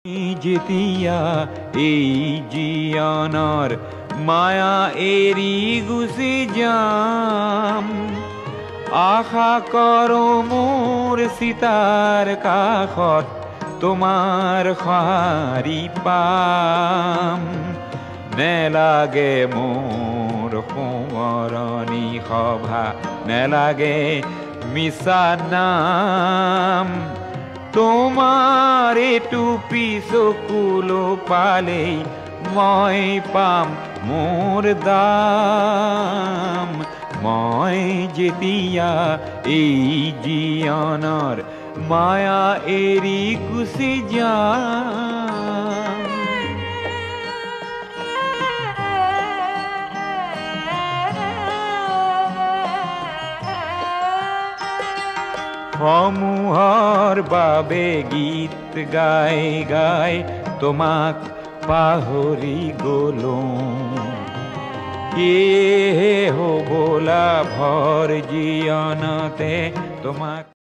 যেতিয়া এই জীয়নৰ মায়া এৰি গুচি যাম, আশা কৰো মোৰ চিতাৰ কাষত তোমাৰ সঁহাৰি পাম। নেলাগে মোৰ সোঁৱৰণি সভা, নেলাগে মিছা নাম, তোমাৰ এইটো পিছকুলো পালেই মই পাম মোৰ দাম। মই যেতিয়া এই জীয়নৰ মায়া এৰি গুচি যাম। সমূহৰ বাবে গীত গাই গাই তোমাক পাহৰি গলো, সেয়েহে হ'বলা ভৰ জীয়নতে তোমাক